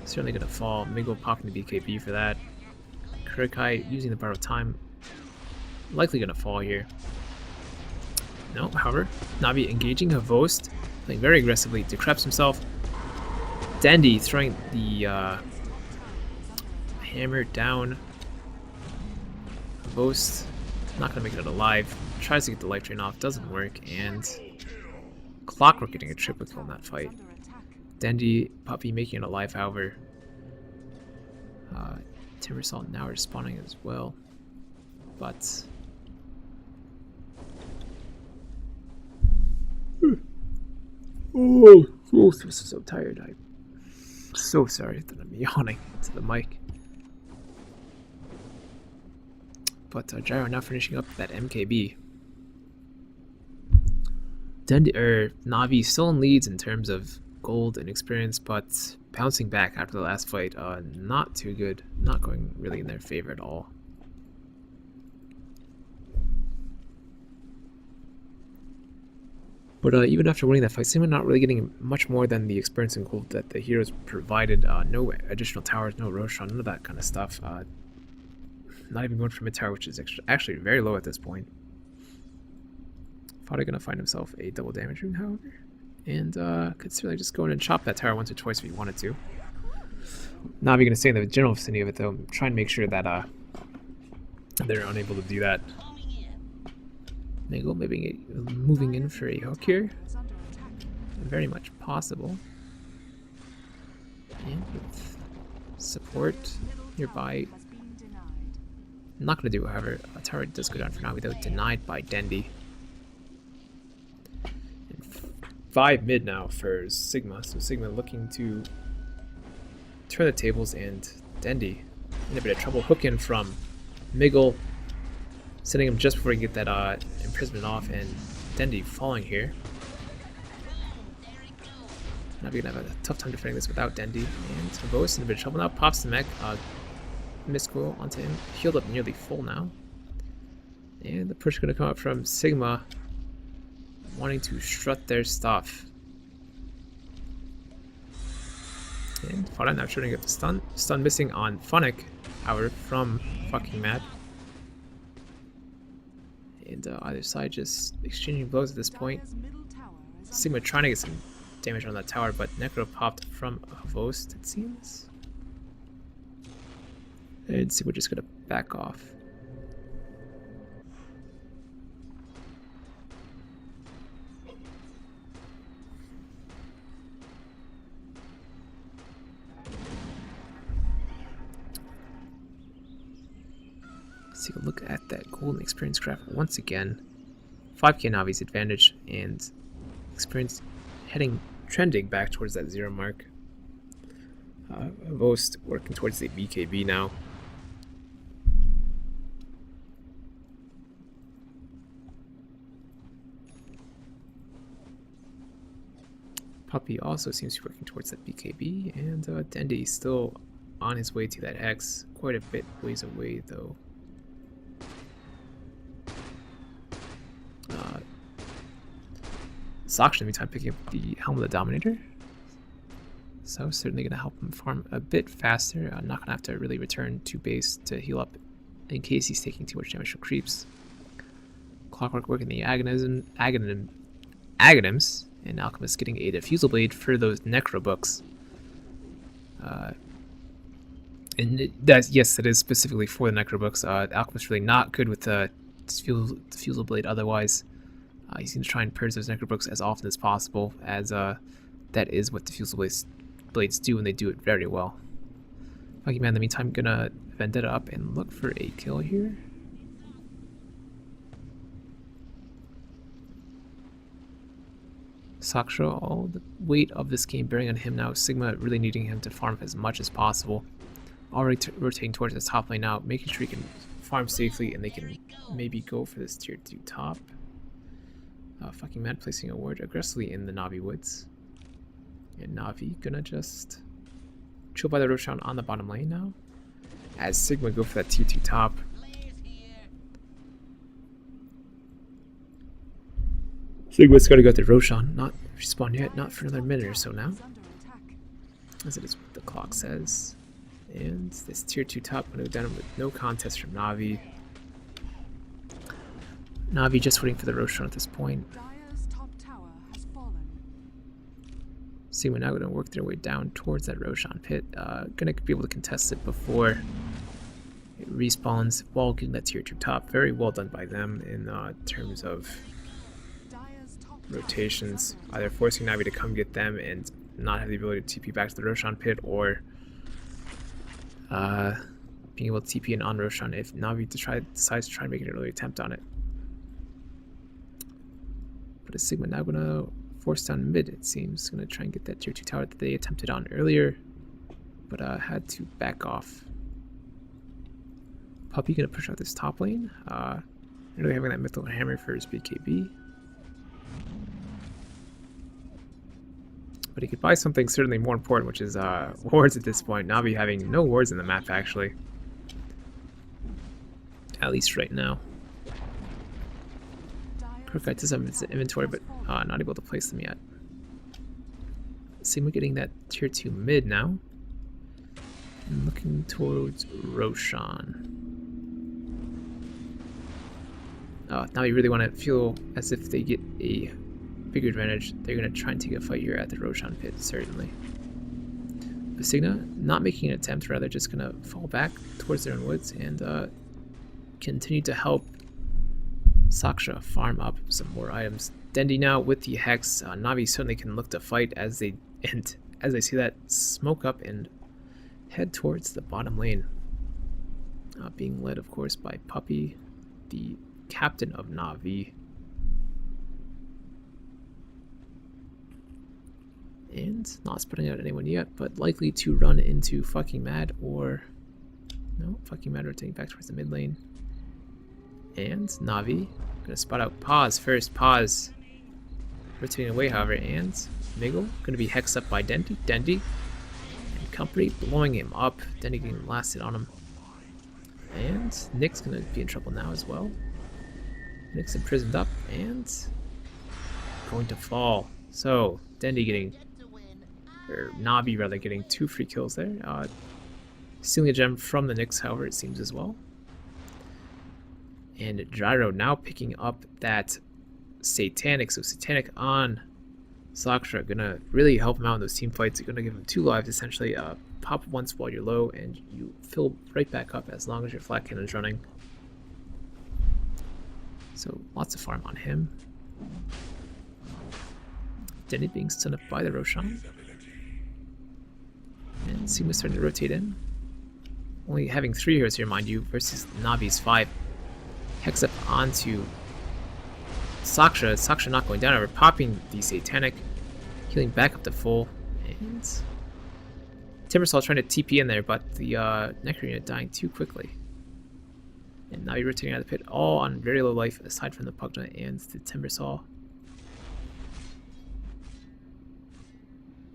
Certainly gonna fall. Miggle popping the BKB for that. Kurikai using the borrowed time. Likely gonna fall here. No, however, Navi engaging Havost, playing very aggressively, decreps himself. Dandy throwing the hammer down. Havost not gonna make it out alive. Tries to get the life drain off, doesn't work, and Clockwork getting a triple kill in that fight. Dandy Puppy making it alive, however. Timbersaw now respawning as well, but oh, I'm so tired. I'm so sorry that I'm yawning into the mic. But Gyro now finishing up that MKB. Navi still in leads in terms of gold and experience, but bouncing back after the last fight, not too good. Not going really in their favor at all. But even after winning that fight, Sigma not really getting much more than the experience and gold that the heroes provided. No additional towers, no Roshan, none of that kind of stuff. Not even going for mid tower, which is actually very low at this point. Frouwo gonna find himself a double damage rune, however, and could certainly just go in and chop that tower once or twice if he wanted to. Navi gonna stay in the general vicinity of it though, try and make sure that they're unable to do that. Niggle maybe moving in for a hook here. Very much possible. And with support nearby. Not going to do it, however. A tower does go down for Navi, though, denied by Dendi. And 5 mid now for Sigma. So Sigma looking to turn the tables, and Dendi in a bit of trouble. Hook in from Miggle, sending him just before he can get that imprisonment off, and Dendi falling here. Navi gonna have a tough time defending this without Dendi, and Tavos in a bit of trouble now. Pops the mech, Mystical onto him, healed up nearly full now. And the push gonna come out from Sigma, wanting to strut their stuff. And Frouwo now shooting up the stun. Stun missing on Funnick, however, from fucking Mad. And either side just exchanging blows at this point. Sigma trying to get some damage on that tower, but Necro popped from Havost, it seems. And Sigma just gonna back off. Let's take a look at that golden experience graph once again. 5k Navi's advantage, and experience trending back towards that 0 mark. Most working towards the BKB now. Puppy also seems to be working towards that BKB, and Dendi still on his way to that Hex, quite a bit ways away though. Sox in the meantime picking up the Helm of the Dominator, so certainly going to help him farm a bit faster. Not going to have to really return to base to heal up in case he's taking too much damage from creeps. Clockwork working the Aghanims, and Alchemist getting a Diffusal Blade for those Necro books. And yes, it is specifically for the Necro books. Alchemist really not good with the Diffusal Blade otherwise. He's going to try and purge those Necro books as often as possible, as that is what Diffusal Blades do, and they do it very well. Lucky Man in the meantime gonna Vendetta up and look for a kill here. Saksha, all the weight of this game bearing on him now. Sigma really needing him to farm as much as possible. Already rotating towards the top lane now, making sure he can farm safely and they can maybe go for this tier 2 top. Fucking Mad placing a ward aggressively in the Navi woods. And Navi gonna just chill by the Roshan on the bottom lane now. As Sigma go for that tier 2 top. Sigma's gotta go to Roshan, not respawn yet, not for another minute or so now. As it is what the clock says. And this tier 2 top gonna go down with no contest from Navi. Navi just waiting for the Roshan at this point. Sigma now gonna work their way down towards that Roshan pit. Gonna be able to contest it before it respawns while getting that tier 2 top. Very well done by them in terms of rotations. Either forcing Navi to come get them and not have the ability to TP back to the Roshan pit, or being able to TP in on Roshan if Navi decides to try and make an early attempt on it. But is Sigma now gonna force down mid, it seems. Gonna try and get that tier 2 tower that they attempted on earlier, but had to back off. Puppy gonna push out this top lane. Really having that mythical hammer for his BKB. But he could buy something certainly more important, which is wards at this point. Navi having no wards in the map, actually. At least right now. Crookite does have his inventory, but not able to place them yet. Sigma getting that tier 2 mid now. And looking towards Roshan. Now you really want to feel as if they get a bigger advantage. They're going to try and take a fight here at the Roshan pit, certainly. But Sigma not making an attempt, rather just going to fall back towards their own woods and continue to help Saksha farm up some more items. Dendi now with the Hex. Navi certainly can look to fight as they see that smoke up and head towards the bottom lane. Being led, of course, by Puppy, the captain of Navi. And not spotting out anyone yet, but likely to run into Fucking Mad, or no, Fucking Mad rotating back towards the mid lane. And Navi gonna spot out Pause first. Pause rotating away, however, and Miggle gonna be hexed up by Dendi and company blowing him up. Dendi getting blasted on him, and Nick's gonna be in trouble now as well. Nick's imprisoned up and going to fall. So Dendi getting, or Navi rather, getting 2 free kills there. Stealing a gem from the Nyx, however, it seems as well. And Gyro now picking up that Satanic. So Satanic on Saksha, gonna really help him out in those team fights. You're gonna give him 2 lives essentially. Pop once while you're low, and you fill right back up as long as your flat cannon's running. So lots of farm on him. Denny being stunned up by the Roshan. And Sigma starting to rotate in. Only having 3 heroes here, mind you, versus Navi's 5. Hex up onto Saksha. Saksha not going down, over popping the Satanic. Healing back up to full. And Timbersaw trying to TP in there, but the Necro dying too quickly. And now you're rotating out of the pit, all on very low life, aside from the Pugna and the Timbersaw.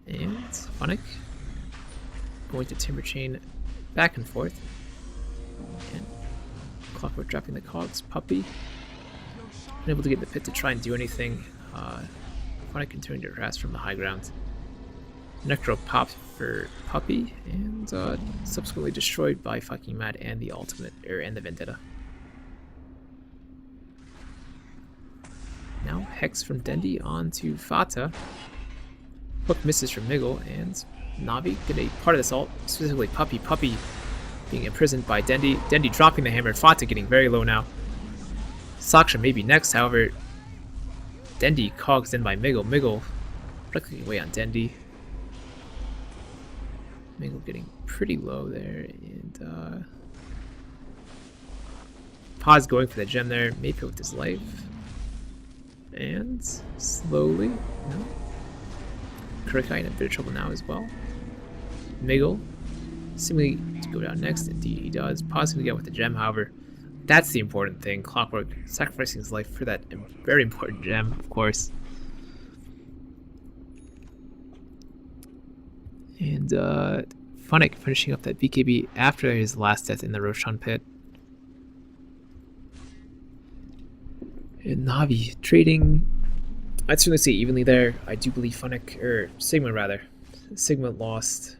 And Phonic going to Timber Chain back and forth. And Clockwork dropping the cogs. Puppy unable to get in the pit to try and do anything. Phonic continuing to harass from the high ground. Necro popped for Puppy and subsequently destroyed by Fucking Mad and the ultimate, and the Vendetta. Now Hex from Dendi onto Fata. Hook misses from Miggle, and Navi get a part of this ult, specifically Puppy. Puppy being imprisoned by Dendi. Dendi dropping the hammer, Fata getting very low now. Saksha maybe next, however, Dendi cogs in by Miggle. Miggle practically away on Dendi. Miggle getting pretty low there, and Paz going for the gem there, maybe with his life. And slowly, no. Kurikai in a bit of trouble now as well. Miggle seemingly to go down next, indeed he does. Possibly get with the gem, however. That's the important thing. Clockwork sacrificing his life for that very important gem, of course. And Funnick finishing up that BKB after his last death in the Roshan pit. And Navi trading, I'd certainly say evenly there. I do believe Funnick, or Sigma rather. Sigma lost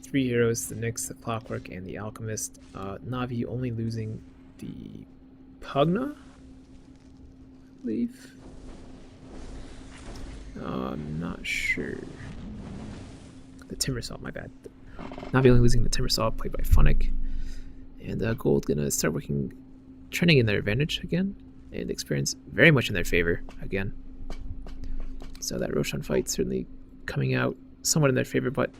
3 heroes, the Nyx, the Clockwork, and the Alchemist. Navi only losing the Pugna, I believe. I'm not sure. The Timbersaw, my bad. Navi only losing the Timbersaw, played by Funnick. And Gold gonna start trending in their advantage again, and experience very much in their favor again. So that Roshan fight certainly coming out somewhat in their favor, but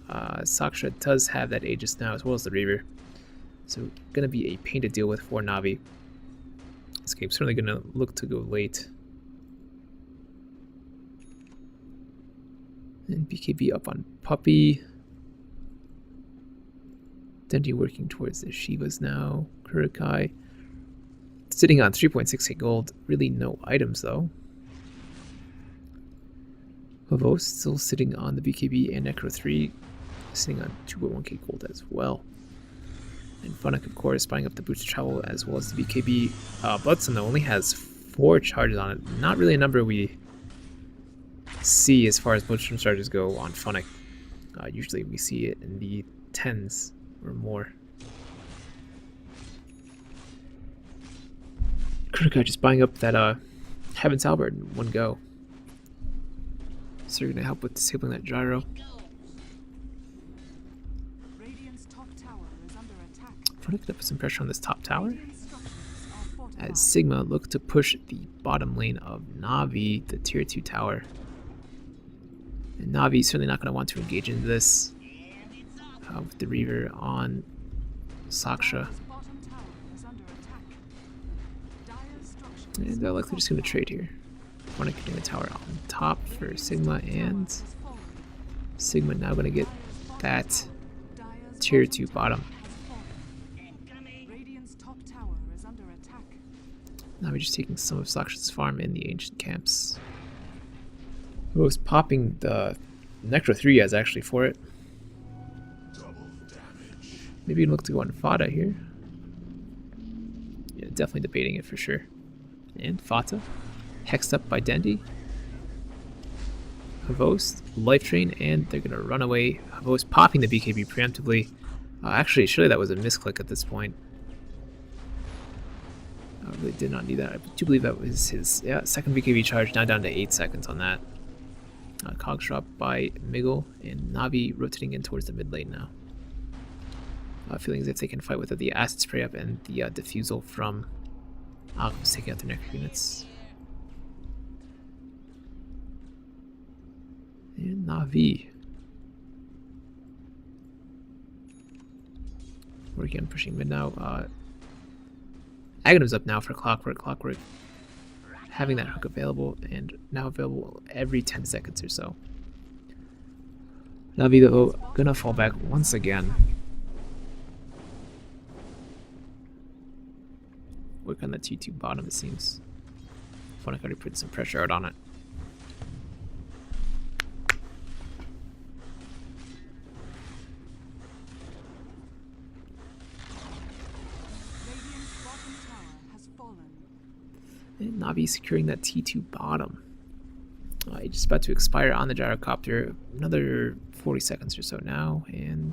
Saksha does have that Aegis now as well as the Reaver. So gonna be a pain to deal with for Navi. This game's certainly gonna look to go late. And BKB up on Puppy. Dendi working towards the Shivas now. Kurokai sitting on 3.68 gold. Really no items though. Frouwo still sitting on the BKB and Necro 3, sitting on 2.1k gold as well. And Funnick, of course, buying up the Boots of Travel as well as the BKB. Bloodstone though only has 4 charges on it. Not really a number we see as far as Bloodstone charges go on Funnick. Usually we see it in the 10s or more. Kurokai just buying up that Heaven's Halberd in one go. So you're going to help with disabling that gyro. Funnick gonna put some pressure on this top tower as Sigma look to push the bottom lane of Navi, the tier 2 tower. And Navi certainly not going to want to engage into this with the Reaver on Saksha. And they're likely just going to trade here. Funnick getting a tower on top for Sigma, and Sigma now going to get that tier 2 bottom. Now we're just taking some of Saksha's farm in the ancient camps. Who was popping the Necro 3 as actually for it. Maybe you can look to go on Fata here. Yeah, definitely debating it for sure. And Fata, hexed up by Dendi. Havost, Life Drain, and they're gonna run away. Havost popping the BKB preemptively. Actually, surely that was a misclick at this point. I really did not need that. I do believe that was his second BKB charge, now down to 8 seconds on that. Cogs drop by Miggle, and Navi rotating in towards the mid lane now. Feeling as if they can fight with the acid spray up and the diffusal from Alchemist taking out their necro units. And Navi we're again pushing mid now. Aghanim's up now for Clockwork. Clockwork having that hook available, and now available every 10 seconds or so. Navi though gonna fall back once again. Work on that T2 bottom, it seems. Funnick already put some pressure out on it. And Navi securing that T2 bottom. He's just about to expire on the gyrocopter. Another 40 seconds or so now, and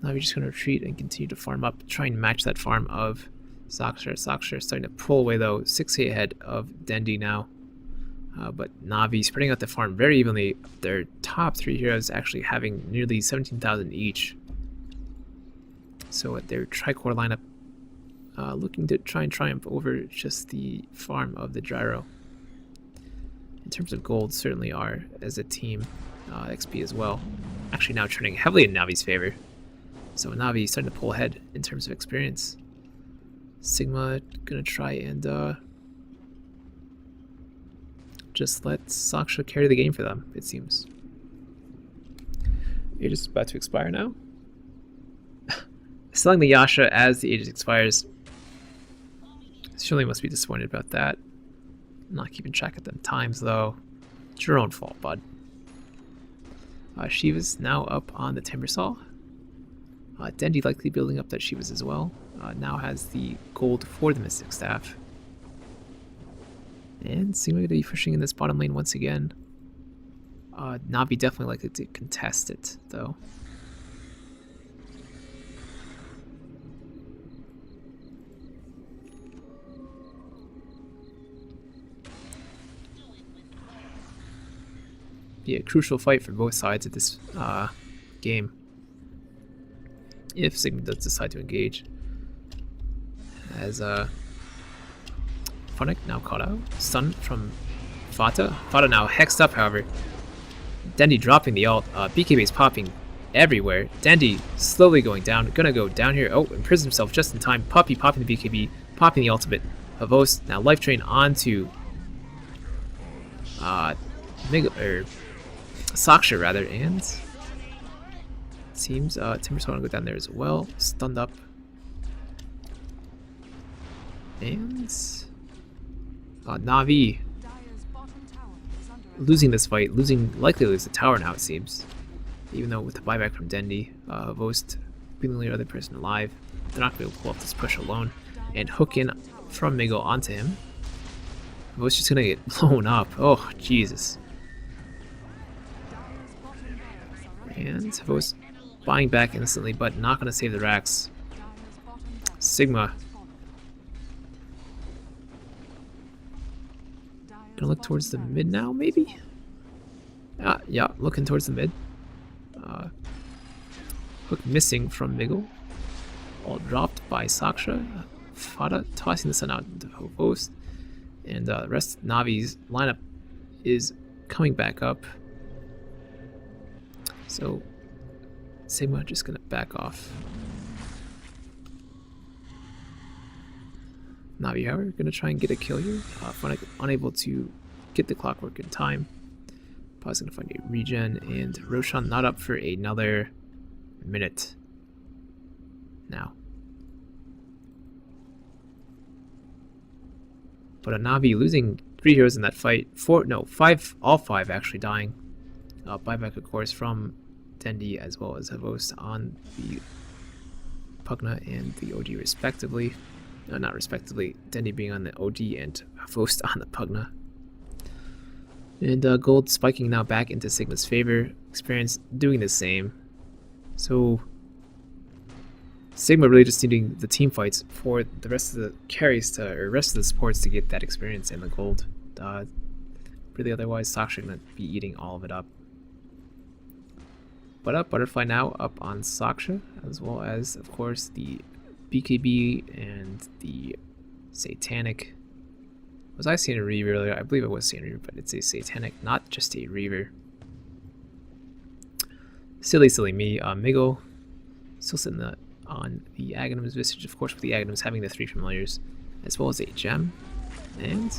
Navi just going to retreat and continue to farm up, try and match that farm of Saksha. Saksha starting to pull away though, 6k ahead of Dendi now. But Navi spreading out the farm very evenly. Their top 3 heroes actually having nearly 17,000 each. So at their tricore lineup, looking to try and triumph over just the farm of the gyro. In terms of gold, certainly are as a team. XP as well. Actually now turning heavily in Navi's favor. So Navi starting to pull ahead in terms of experience. Sigma gonna try and just let Saksha carry the game for them, it seems. Aegis is about to expire now. Selling the Yasha as the Aegis expires. Surely must be disappointed about that. Not keeping track of them times though. It's your own fault, bud. Shiva's now up on the Timbersaw. Dendi likely building up that Shiva's as well. Now has the gold for the Mystic Staff. And Sigma going to be pushing in this bottom lane once again. Navi definitely likely to contest it, though. Be a crucial fight for both sides of this game, if Sigma does decide to engage. As Funnick now caught out, stun from Fata. Fata now hexed up, however. Dendi dropping the ult. BKB is popping everywhere. Dendi slowly going down. Gonna go down here. Oh, imprisoned himself just in time. Puppy popping the BKB, popping the ultimate. Havos now life drain onto Saksha rather, and seems Timbersaw gonna go down there as well. Stunned up. And Navi losing this fight, likely to lose the tower now it seems. Even though with the buyback from Dendi, Vost being the only other person alive, they're not going to pull off this push alone. And hook in from Miguel onto him. Vost just gonna get blown up. Oh Jesus. And Vost buying back instantly, but not gonna save the racks. Sigma gonna look towards the mid now, maybe? Yeah, looking towards the mid. Hook missing from Miguel. All dropped by Saksha. Fada tossing the sun out into Vost. And the rest of Navi's lineup is coming back up. So Sigma just gonna back off. Navi, however, gonna try and get a kill here. Funnick unable to get the clockwork in time. Probably gonna find a regen, and Roshan not up for another minute now. But a Navi losing 3 heroes in that fight. All five actually dying. Buyback, of course, from Dendi as well as Havos on the Pugna and the OD respectively. Not respectively, Dendi being on the OD and Havos on the Pugna. And gold spiking now back into Sigma's favor. Experience doing the same. So Sigma really just needing the team fights for the rest of the carries to, or rest of the supports to get that experience and the gold. Really, otherwise, Saksha gonna be eating all of it up. But up Butterfly now up on Saksha, as well as, of course, the BKB and the Satanic. Was I seeing a Reaver earlier? I believe I was seeing a Reaver, but it's a Satanic, not just a Reaver. Silly me. Miguel still sitting on the Aghanim's Visage, of course, with the Aghanim's having the 3 familiars, as well as a gem. And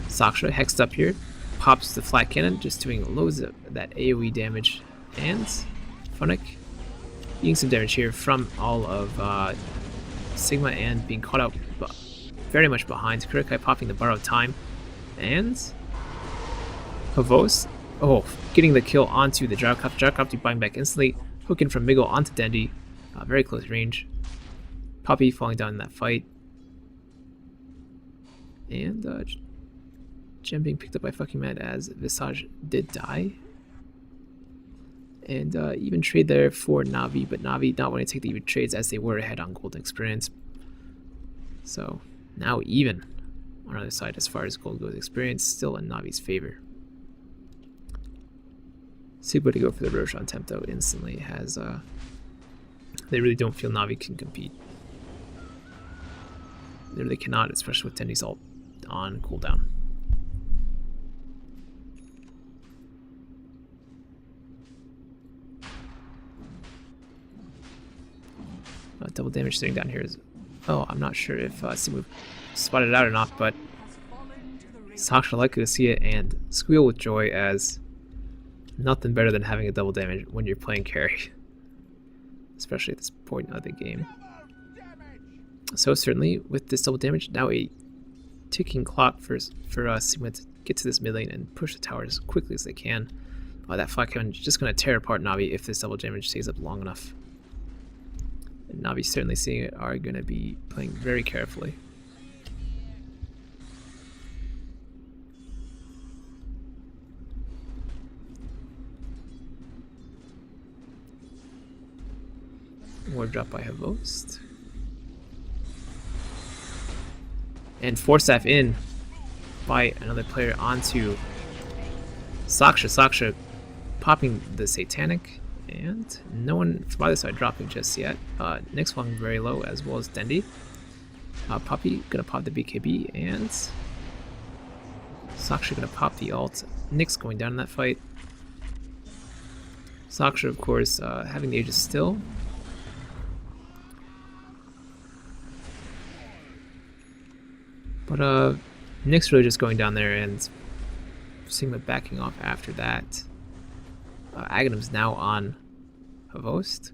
Saksha hexed up here, pops the flat cannon, just doing loads of that AoE damage. And Funnick eating some damage here from all of Sigma and being caught out very much behind. Kurikai popping the borrowed time. And Havos, getting the kill onto the Jarkov. Jarkov buying back instantly. Hooking from Miguel onto Dendi. Very close range. Puppy falling down in that fight. And Gem being picked up by fucking Mad as Visage did die. And even trade there for Navi, but Navi not wanting to take the even trades as they were ahead on gold experience. So now even on the other side as far as gold goes, experience still in Navi's favor. Sigma to go for the Roshan attempt though instantly has they really don't feel Navi can compete. They really cannot, especially with Dendi's ult on cooldown. Double damage sitting down here is... Oh, I'm not sure if Sigma spotted it out or not, but Saksha likely to see it and squeal with joy as nothing better than having a double damage when you're playing carry. Especially at this point of the game. So certainly, with this double damage, now a ticking clock for Sigma to get to this mid lane and push the tower as quickly as they can. that flat cannon is just going to tear apart Navi if this double damage stays up long enough. And Navi, certainly seeing it, are going to be playing very carefully. Ward drop by Havost. And Force Staff in by another player onto Saksha. Saksha popping the Satanic, and no one from either side dropping just yet. Nick's falling very low, as well as Dendi. Poppy gonna pop the BKB, and Saksha gonna pop the ult. Nick's going down in that fight. Saksha, of course, having the Aegis still. But Nick's really just going down there, and Sigma backing off after that. Aghanim's now on Havost.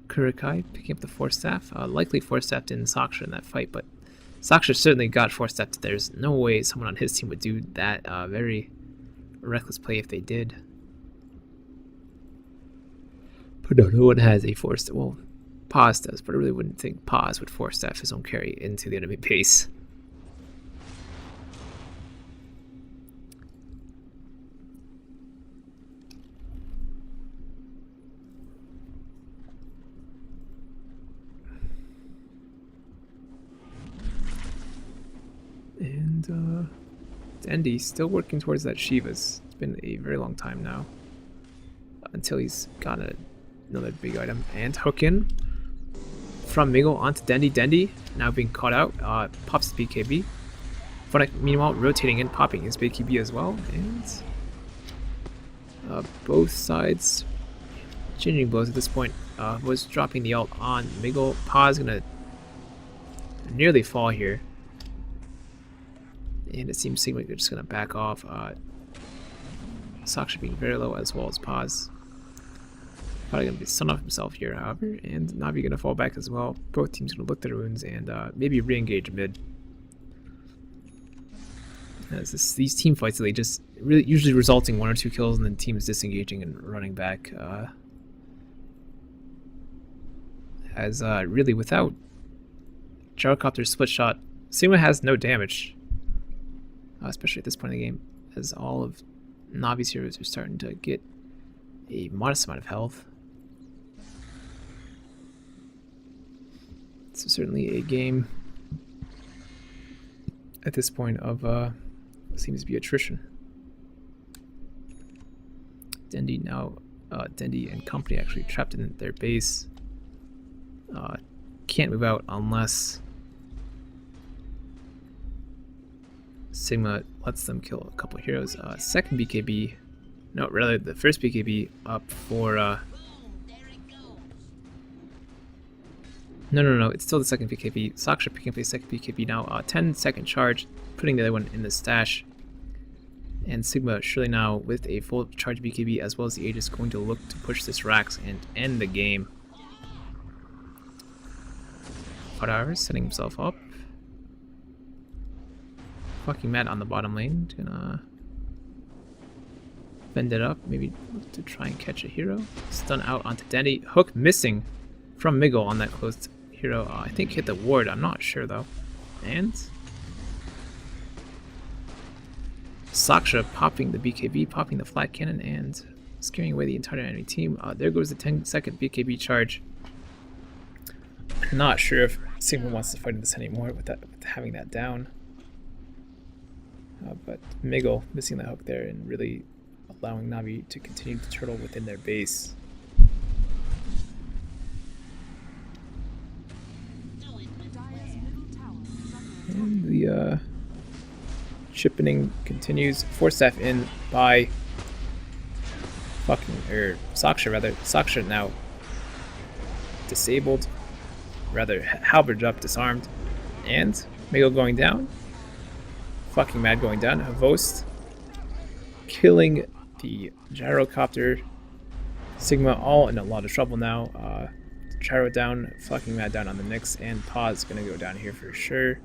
Kurikai picking up the Force Staff. Likely Force Staffed in Saksha in that fight, but Saksha certainly got Force Staffed. There's no way someone on his team would do that very reckless play if they did. But no one has a Force Staff. Well, Paz does, but I really wouldn't think Paz would Force Staff his own carry into the enemy base. And Dendi still working towards that Shivas. It's been a very long time now until he's got another big item. And hook in from Miggle onto Dendi. Dendi now being caught out. Pops the BKB. Funnek meanwhile rotating in, popping his BKB as well. And both sides changing blows at this point. Was dropping the ult on Miggle. Paz gonna nearly fall here. And it seems Sigma are just going to back off. Saksha being very low, as well as Paz. Probably going to be stun off himself here, however. And Navi going to fall back as well. Both teams going to look their runes and maybe re-engage mid. As these team fights, they just really usually resulting 1 or 2 kills and then teams disengaging and running back. As really without Gyrocopter's split shot, Sigma has no damage. Especially at this point in the game, as all of Navi's heroes are starting to get a modest amount of health. So certainly a game at this point of seems to be attrition. Dendi now, Dendi and company actually trapped in their base. Can't move out unless Sigma lets them kill a couple of heroes. Second BKB, no, rather the first BKB up for, no, it's still the second BKB. Saksha picking up a second BKB now. 10-second charge, putting the other one in the stash. And Sigma surely now with a full charge BKB as well as the Aegis going to look to push this Rax and end the game. However, setting himself up. Fucking mad on the bottom lane. Gonna bend it up, maybe to try and catch a hero. Stun out onto Dendi. Hook missing from Miggle on that closed hero. I think hit the ward, I'm not sure though. And Saksha popping the BKB, popping the flat cannon, and scaring away the entire enemy team. There goes the 10-second BKB charge. Not sure if Sigma wants to fight in this anymore with having that down. But Miggle missing that hook there and really allowing Navi to continue to turtle within their base. And the chippening continues. Force Staff in by Saksha rather. Saksha now disabled. Rather, halberd up, disarmed. And Miggle going down. Fucking mad going down. Havost killing the Gyrocopter. Sigma all in a lot of trouble now. Gyro down, fucking mad down on the Nyx, and Paz gonna go down here for sure.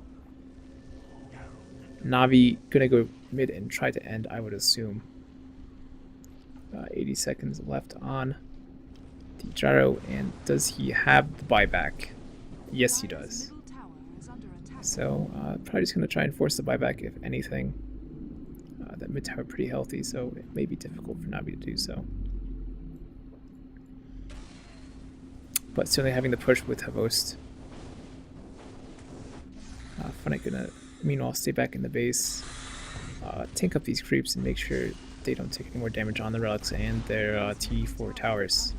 Navi gonna go mid and try to end, I would assume. 80 seconds left on the gyro, and does he have the buyback? Yes, he does. So probably just going to try and force the buyback if anything. That mid tower pretty healthy, so it may be difficult for Navi to do so. But certainly having the push with Havost. Funnick gonna meanwhile stay back in the base, tank up these creeps and make sure they don't take any more damage on the relics and their T4 towers.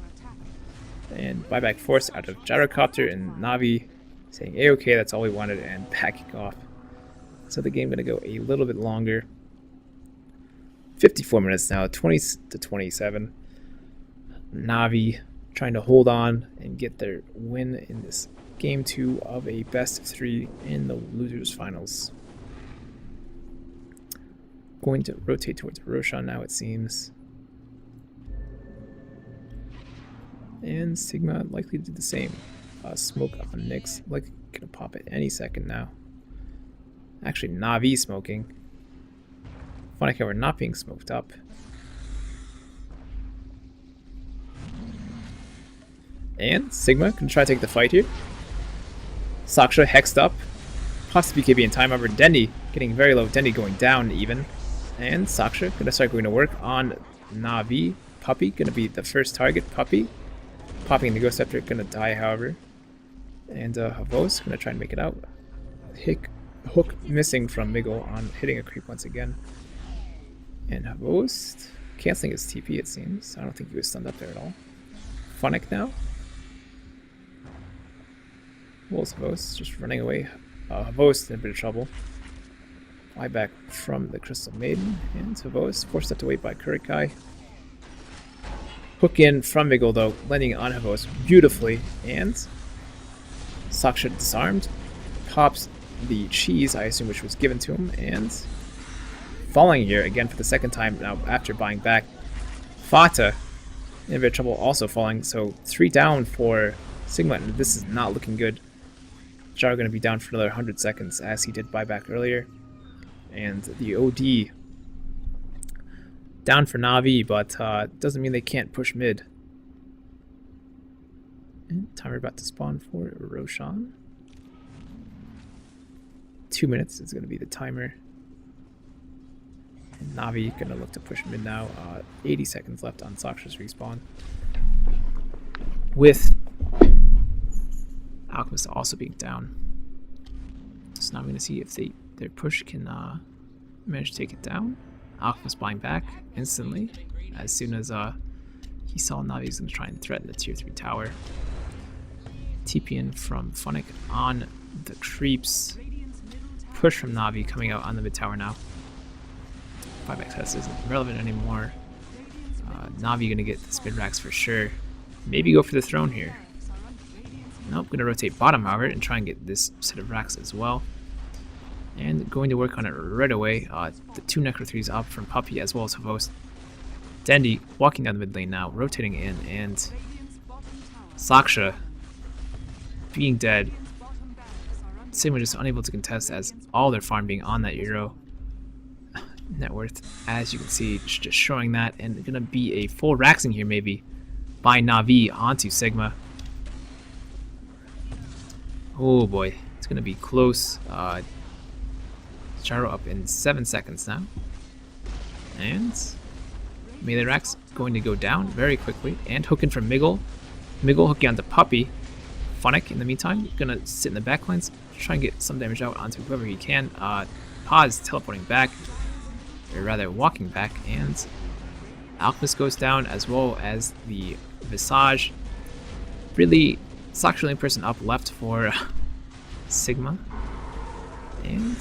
And buyback force out of Gyrocopter and Navi saying A-okay, that's all we wanted, and backing off. So the game gonna go a little bit longer. 54 minutes now, 20 to 27. Navi trying to hold on and get their win in this game 2 of a best of 3 in the losers finals. Going to rotate towards Roshan now, it seems. And Sigma likely to do the same. Smoke on Nyx, like gonna pop at any second now. Actually, Navi smoking. Funny how we're not being smoked up. And Sigma can try to take the fight here. Saksha hexed up. Possibly BKB in time, however, Dendy getting very low. Dendy going down even. And Saksha gonna start going to work on Navi. Puppy gonna be the first target. Puppy popping the Ghost Scepter, gonna die, however. And Havos gonna try and make it out. Hook missing from Miggle on hitting a creep once again. And Havos canceling his TP, it seems. I don't think he was stunned up there at all. Funnick now. Wolves Havos just running away. Havos in a bit of trouble. Fly back from the Crystal Maiden. And Havos forced stepped away by Kurikai. Hook in from Miggle though, landing on Havos beautifully. And Saksha disarmed. Pops the cheese, I assume, which was given to him. And falling here again for the second time now after buying back. Fata in a bit of trouble, also falling. So 3 down for Sigma, and this is not looking good. Jar going to be down for another 100 seconds as he did buy back earlier. And the OD down for Navi, but doesn't mean they can't push mid. And timer about to spawn for Roshan. 2 minutes is going to be the timer. And Navi going to look to push mid now. 80 seconds left on Saksha's respawn. With Alchemist also being down. So now I'm going to see if their push can manage to take it down. Alchemist buying back instantly as soon as he saw Navi was going to try and threaten the tier 3 tower. TP in from Funnick on the creeps. Push from Navi coming out on the mid tower now. Buyback test isn't relevant anymore. Navi going to get the mid racks for sure. Maybe go for the throne here. Nope, going to rotate bottom, however, and try and get this set of racks as well. And going to work on it right away. The 2 Necro 3s up from Puppy as well as Havos. Dandy walking down the mid lane now, rotating in, and Saksha being dead. Sigma just unable to contest as all their farm being on that Euro. Net worth, as you can see, just showing that, and going to be a full Raxing here maybe by Navi onto Sigma. Oh boy, it's going to be close. Gyro up in 7 seconds now. And melee Rax going to go down very quickly. And hooking from Miggle. Miggle hooking onto Puppy. Funnick in the meantime, going to sit in the backlines, try and get some damage out onto whoever he can. Paz teleporting back, or rather walking back, and Alchemist goes down as well as the Visage. Really, Saksha the only person up left for Sigma. And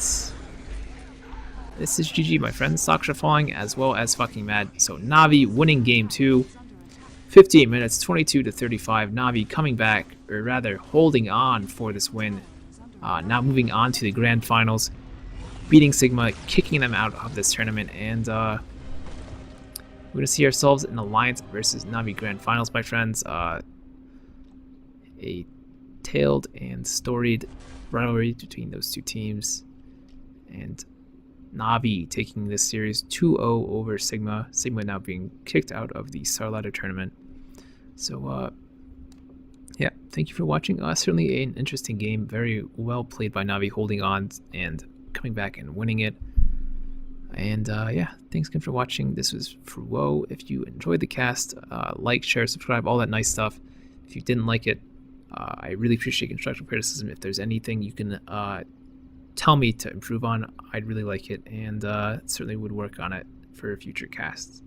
this is GG, my friends. Saksha falling as well as fucking mad. So Navi winning game 2. 58 minutes, 22 to 35. Navi coming back, or rather holding on for this win. Now moving on to the grand finals. Beating Sigma, kicking them out of this tournament. And we're going to see ourselves in Alliance versus Navi grand finals, my friends. A tailed and storied rivalry between those two teams. And Navi taking this series 2-0 over Sigma. Sigma now being kicked out of the Starladder tournament. So, yeah, thank you for watching. Certainly an interesting game. Very well played by Navi, holding on and coming back and winning it. And yeah, thanks again for watching. This was Frouwo. If you enjoyed the cast, like, share, subscribe, all that nice stuff. If you didn't like it, I really appreciate constructive criticism. If there's anything you can tell me to improve on, I'd really like it, and certainly would work on it for future casts.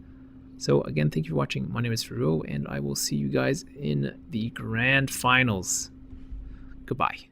So again, thank you for watching. My name is Frouwo, and I will see you guys in the grand finals. Goodbye.